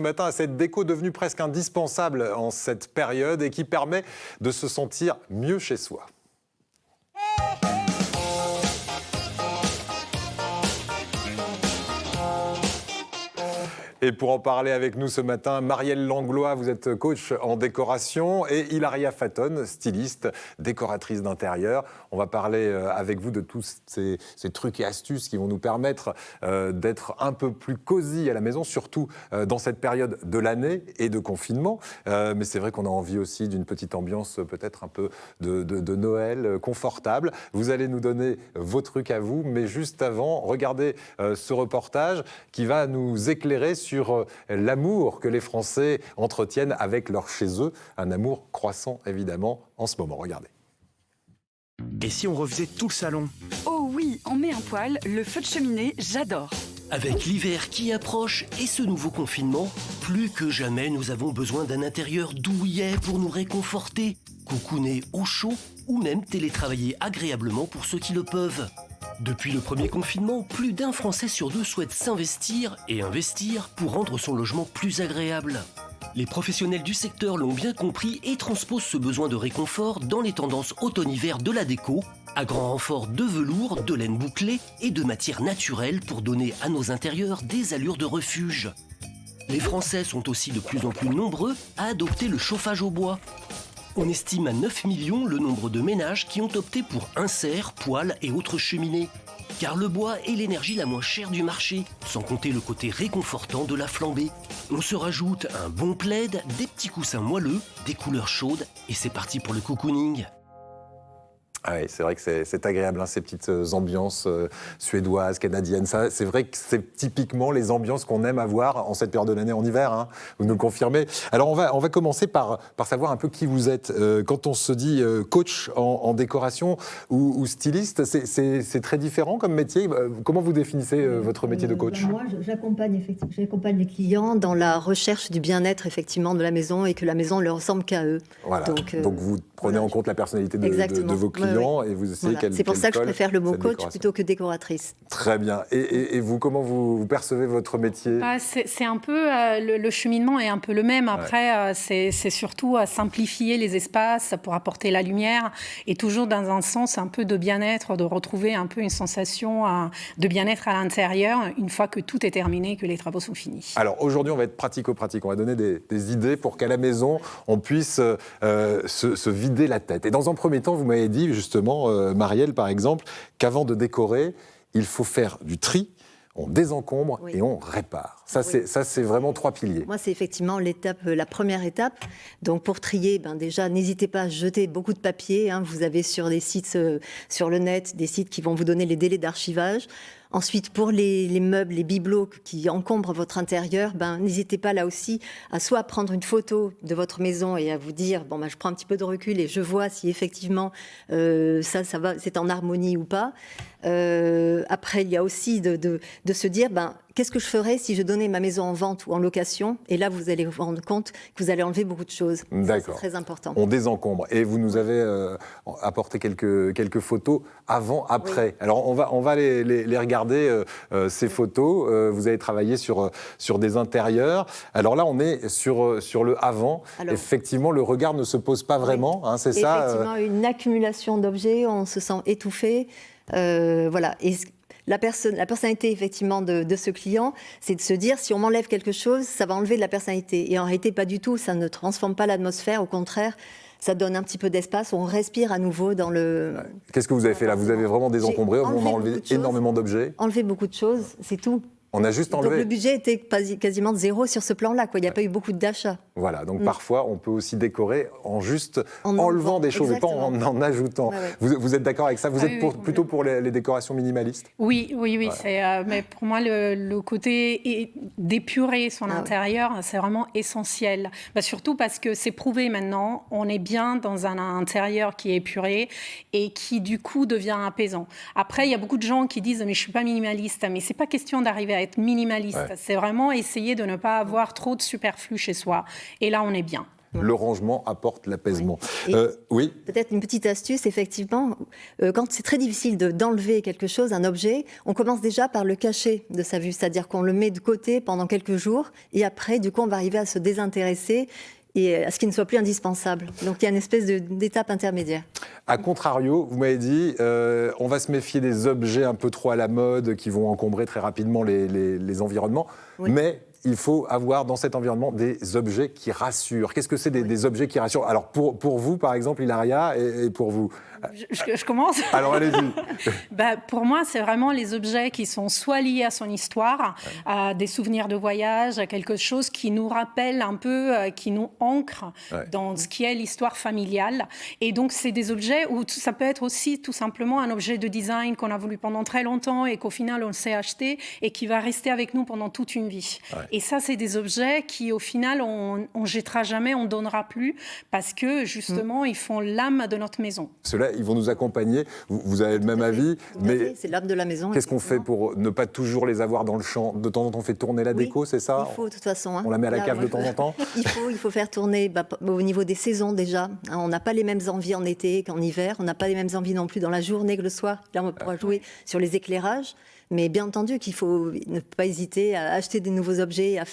Ce matin à cette déco devenue presque indispensable en cette période et qui permet de se sentir mieux chez soi. Et pour en parler avec nous ce matin, Marielle Langlois, vous êtes coach en décoration, et Hilaria Fatton, styliste, décoratrice d'intérieur. On va parler avec vous de tous ces trucs et astuces qui vont nous permettre d'être un peu plus cosy à la maison, surtout dans cette période de l'année et de confinement. Mais c'est vrai qu'on a envie aussi d'une petite ambiance peut-être un peu de Noël, confortable. Vous allez nous donner vos trucs à vous, mais juste avant, regardez ce reportage qui va nous éclairer sur l'amour que les Français entretiennent avec leur chez eux. Un amour croissant, évidemment, en ce moment. Regardez. Et si on refaisait tout le salon? Oh oui, on met un poêle, le feu de cheminée, j'adore. Avec l'hiver qui approche et ce nouveau confinement, plus que jamais nous avons besoin d'un intérieur douillet pour nous réconforter, cocooner au chaud ou même télétravailler agréablement pour ceux qui le peuvent. Depuis le premier confinement, plus d'un Français sur deux souhaite s'investir et investir pour rendre son logement plus agréable. Les professionnels du secteur l'ont bien compris et transposent ce besoin de réconfort dans les tendances automne-hiver de la déco, à grand renfort de velours, de laine bouclée et de matières naturelles pour donner à nos intérieurs des allures de refuge. Les Français sont aussi de plus en plus nombreux à adopter le chauffage au bois. On estime à 9 millions le nombre de ménages qui ont opté pour inserts, poêles et autres cheminées. Car le bois est l'énergie la moins chère du marché, sans compter le côté réconfortant de la flambée. On se rajoute un bon plaid, des petits coussins moelleux, des couleurs chaudes, et c'est parti pour le cocooning. Ah oui, c'est vrai que c'est agréable, hein, ces petites ambiances suédoises, canadiennes. Ça, c'est vrai que c'est typiquement les ambiances qu'on aime avoir en cette période de l'année en hiver, hein, vous nous le confirmez. Alors on va commencer par savoir un peu qui vous êtes. Quand on se dit coach en décoration ou styliste, c'est très différent comme métier. Comment vous définissez votre métier de coach? Moi, j'accompagne les clients dans la recherche du bien-être effectivement de la maison et que la maison ne leur ressemble qu'à eux. Voilà. Donc vous prenez en compte la personnalité de vos clients. Et vous essayez qu'elle c'est pour ça que je préfère le mot coach décoration plutôt que décoratrice. Très bien. Et vous, comment vous percevez votre métier? C'est un peu, le cheminement est un peu le même. Après, c'est surtout simplifier les espaces pour apporter la lumière et toujours dans un sens un peu de bien-être, de retrouver un peu une sensation de bien-être à l'intérieur une fois que tout est terminé, que les travaux sont finis. Alors aujourd'hui, on va être pratico-pratique. On va donner des idées pour qu'à la maison, on puisse se vider la tête. Et dans un premier temps, vous m'avez dit justement, Marielle par exemple, qu'avant de décorer, il faut faire du tri, on désencombre et on répare. Ça, c'est vraiment 3 piliers. Moi, c'est effectivement la première étape. Donc, pour trier, déjà, n'hésitez pas à jeter beaucoup de papier. Vous avez sur des sites, sur le net, des sites qui vont vous donner les délais d'archivage. Ensuite, pour les meubles, les bibelots qui encombrent votre intérieur, n'hésitez pas là aussi à soit prendre une photo de votre maison et à vous dire, je prends un petit peu de recul et je vois si effectivement ça va, c'est en harmonie ou pas. Après, il y a aussi de se dire, qu'est-ce que je ferais si je donnais ma maison en vente ou en location? Et là, vous allez vous rendre compte que vous allez enlever beaucoup de choses. D'accord. C'est très important. On désencombre. Et vous nous avez apporté quelques photos avant, après. Oui. Alors, on va les regarder, ces photos. Vous avez travaillé sur des intérieurs. Alors là, on est sur le avant. Alors, effectivement, le regard ne se pose pas vraiment, c'est ça? Effectivement, une accumulation d'objets, on se sent étouffé. Voilà. Et la personnalité effectivement de ce client, c'est de se dire si on m'enlève quelque chose, ça va enlever de la personnalité. Et en réalité, pas du tout. Ça ne transforme pas l'atmosphère. Au contraire, ça donne un petit peu d'espace. On respire à nouveau dans le. Qu'est-ce que vous avez fait là? Vous avez vraiment désencombré. On a enlevé énormément d'objets. Enlevé beaucoup de choses, c'est tout. On a juste enlevé. Donc le budget était quasiment de zéro sur ce plan-là. Il n'y a pas eu beaucoup d'achats. Voilà, donc parfois on peut aussi décorer en juste enlevant des choses et pas en ajoutant. Ouais. Vous êtes d'accord avec ça? Vous êtes plutôt pour les décorations minimalistes? Oui. Ouais. Mais pour moi, le côté d'épurer son intérieur, c'est vraiment essentiel. Surtout parce que c'est prouvé maintenant, on est bien dans un intérieur qui est épuré et qui du coup devient apaisant. Après, il y a beaucoup de gens qui disent « mais je ne suis pas minimaliste ». Mais ce n'est pas question d'arriver à être minimaliste. Ouais. C'est vraiment essayer de ne pas avoir trop de superflu chez soi. Et là, on est bien. Le rangement apporte l'apaisement. Oui. Oui. Peut-être une petite astuce, effectivement, quand c'est très difficile d'enlever quelque chose, un objet, on commence déjà par le cacher de sa vue, c'est-à-dire qu'on le met de côté pendant quelques jours, et après, du coup, on va arriver à se désintéresser et à ce qui ne soit plus indispensable. Donc il y a une espèce d'étape intermédiaire. A contrario, vous m'avez dit, on va se méfier des objets un peu trop à la mode qui vont encombrer très rapidement les environnements, Oui. mais il faut avoir dans cet environnement des objets qui rassurent. Qu'est-ce que c'est des objets qui rassurent? Alors pour vous, par exemple, Hilaria, et pour vous? Je commence. Alors allez-y. Pour moi, c'est vraiment les objets qui sont soit liés à son histoire, à des souvenirs de voyage, à quelque chose qui nous rappelle un peu, qui nous ancre dans ce qui est l'histoire familiale. Et donc, c'est des objets où ça peut être aussi tout simplement un objet de design qu'on a voulu pendant très longtemps et qu'au final, on s'est acheté et qui va rester avec nous pendant toute une vie. Ouais. Et ça, c'est des objets qui, au final, on jettera jamais, on donnera plus parce que, justement, ils font l'âme de notre maison. Cela, ils vont nous accompagner. Vous avez le même avis, mais c'est l'âme de la maison. Qu'est-ce qu'on fait pour ne pas toujours les avoir dans le champ? De temps en temps, on fait tourner la déco, c'est ça? Il faut, de toute façon. Hein. On la met à la cave de temps en temps? Il faut faire tourner au niveau des saisons déjà. On n'a pas les mêmes envies en été qu'en hiver. On n'a pas les mêmes envies non plus dans la journée que le soir. Là, on pourra jouer sur les éclairages. Mais bien entendu qu'il faut ne pas hésiter à acheter des nouveaux objets, à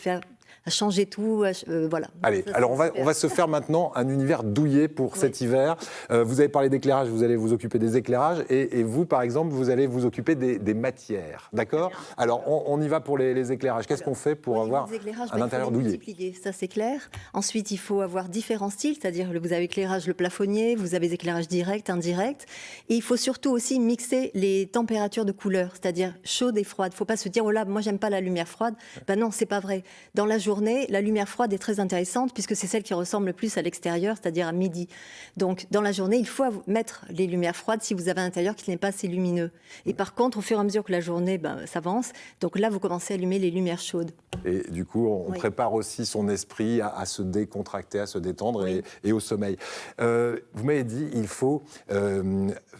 changer tout, voilà. Allez, ça, alors on va se faire maintenant un univers douillet pour cet hiver. Vous avez parlé d'éclairage, vous allez vous occuper des éclairages, et vous, par exemple, vous allez vous occuper des matières, d'accord? Alors, on y va pour les éclairages. Qu'est-ce qu'on fait pour avoir un intérieur douillet? Ça, c'est clair. Ensuite, il faut avoir différents styles, c'est-à-dire vous avez éclairage le plafonnier, vous avez éclairage direct, indirect, et il faut surtout aussi mixer les températures de couleur, c'est-à-dire chaude et froide. Il ne faut pas se dire, oh là, moi, j'aime pas la lumière froide. Ben non, c'est pas vrai. Dans la journée, la lumière froide est très intéressante puisque c'est celle qui ressemble le plus à l'extérieur, c'est-à-dire à midi. Donc, dans la journée, il faut mettre les lumières froides si vous avez un intérieur qui n'est pas assez lumineux. Et par contre, au fur et à mesure que la journée s'avance, donc là, vous commencez à allumer les lumières chaudes. Et du coup, on prépare aussi son esprit à se décontracter, à se détendre et au sommeil. Vous m'avez dit, il faut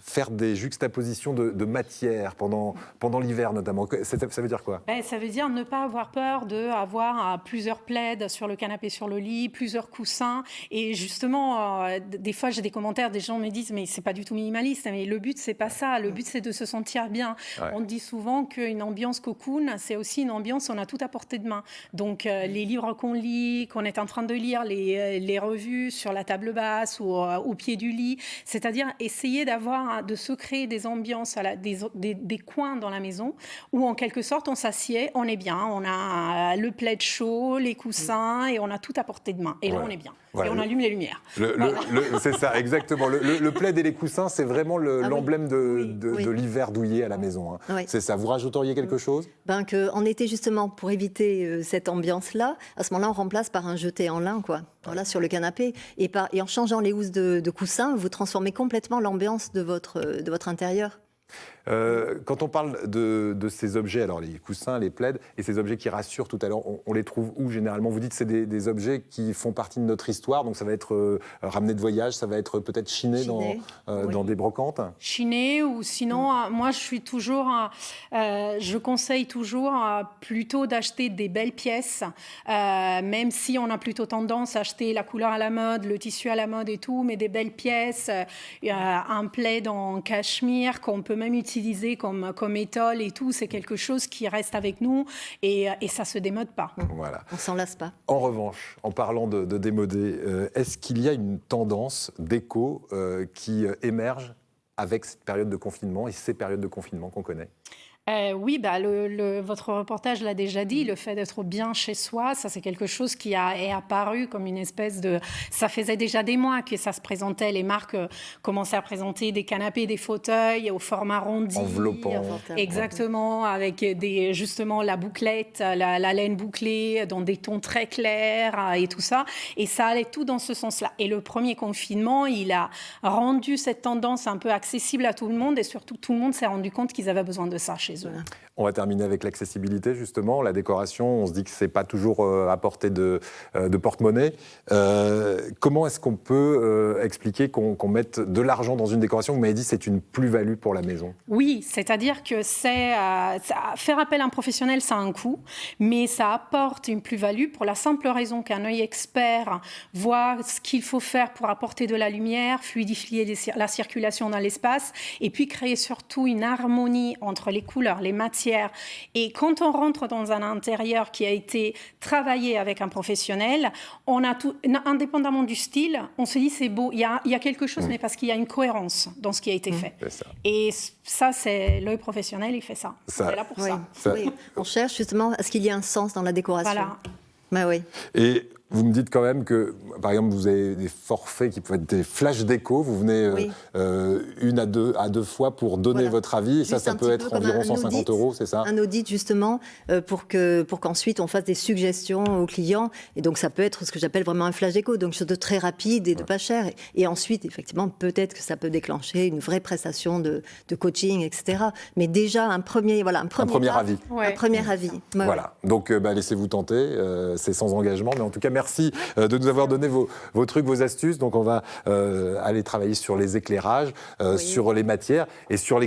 faire des juxtapositions de matières pendant l'hiver notamment. Ça veut dire quoi? Ça veut dire ne pas avoir peur d'avoir plusieurs plaids sur le canapé, sur le lit, plusieurs coussins. Et justement, des fois, j'ai des commentaires, des gens me disent, mais c'est pas du tout minimaliste. Mais le but, c'est pas ça. Le but, c'est de se sentir bien. Ouais. On dit souvent qu'une ambiance cocoon, c'est aussi une ambiance où on a tout à portée de main. Donc, les livres qu'on lit, qu'on est en train de lire, les revues sur la table basse ou au pied du lit. C'est-à-dire essayer de se créer des ambiances, des coins dans la maison où, en quelque sorte, on s'assied, on est bien, on a le plaid chaud, les coussins, et on a tout à portée de main. Et là, on est bien. Voilà, et on allume les lumières. C'est ça, exactement. Le plaid et les coussins, c'est vraiment l'emblème de l'hiver douillet à la maison. Hein. Oui. C'est ça. Vous rajouteriez quelque chose? En été, justement, pour éviter cette ambiance-là, à ce moment-là, on remplace par un jeté en lin, quoi. Voilà, sur le canapé. Et en changeant les housses de coussins, vous transformez complètement l'ambiance de votre intérieur. Quand on parle de ces objets, alors les coussins, les plaids, et ces objets qui rassurent tout à l'heure, on les trouve où généralement? Vous dites que c'est des objets qui font partie de notre histoire, donc ça va être ramené de voyage, ça va être peut-être chiné dans des brocantes? Chiné, ou sinon, moi je conseille toujours plutôt d'acheter des belles pièces, même si on a plutôt tendance à acheter la couleur à la mode, le tissu à la mode et tout, mais des belles pièces, un plaid en cachemire qu'on peut même utiliser comme étole et tout, c'est quelque chose qui reste avec nous et ça se démode pas. Voilà. On s'en lasse pas. En revanche, en parlant de démoder, est-ce qu'il y a une tendance déco qui émerge avec cette période de confinement et ces périodes de confinement qu'on connaît? Oui, votre reportage l'a déjà dit, le fait d'être bien chez soi, ça c'est quelque chose qui est apparu comme une espèce de... Ça faisait déjà des mois que ça se présentait, les marques commençaient à présenter des canapés, des fauteuils au format arrondi. Enveloppant. Exactement, avec justement la bouclette, la laine bouclée, dans des tons très clairs et tout ça. Et ça allait tout dans ce sens-là. Et le premier confinement, il a rendu cette tendance un peu accessible à tout le monde et surtout tout le monde s'est rendu compte qu'ils avaient besoin de ça chez eux. On va terminer avec l'accessibilité, justement. La décoration, on se dit que ce n'est pas toujours à portée de porte-monnaie. Comment est-ce qu'on peut expliquer qu'on mette de l'argent dans une décoration? Vous m'avez dit que c'est une plus-value pour la maison. Oui, c'est-à-dire que faire appel à un professionnel, ça a un coût, mais ça apporte une plus-value pour la simple raison qu'un œil expert voit ce qu'il faut faire pour apporter de la lumière, fluidifier la circulation dans l'espace, et puis créer surtout une harmonie entre les couleurs, les matières. Et quand on rentre dans un intérieur qui a été travaillé avec un professionnel, on a tout, indépendamment du style, on se dit c'est beau, il y a quelque chose, mais parce qu'il y a une cohérence dans ce qui a été fait. Et ça, c'est l'œil professionnel, il fait ça. On est là pour ça. Oui. On cherche justement à ce qu'il y ait un sens dans la décoration. Voilà. Bah oui. Et vous me dites quand même que, par exemple, vous avez des forfaits qui peuvent être des flash déco. Vous venez une à deux fois pour donner votre avis. Et ça peut être environ 150 €, c'est ça? Un audit, justement, pour qu'ensuite on fasse des suggestions aux clients. Et donc, ça peut être ce que j'appelle vraiment un flash déco. Donc, chose de très rapide et de pas cher. Et ensuite, effectivement, peut-être que ça peut déclencher une vraie prestation de coaching, etc. Mais déjà, un premier avis. Ouais. Un premier avis. Voilà. Donc, laissez-vous tenter. C'est sans engagement. Mais en tout cas, merci de nous avoir donné vos trucs, vos astuces. Donc, on va aller travailler sur les éclairages, sur les matières et sur les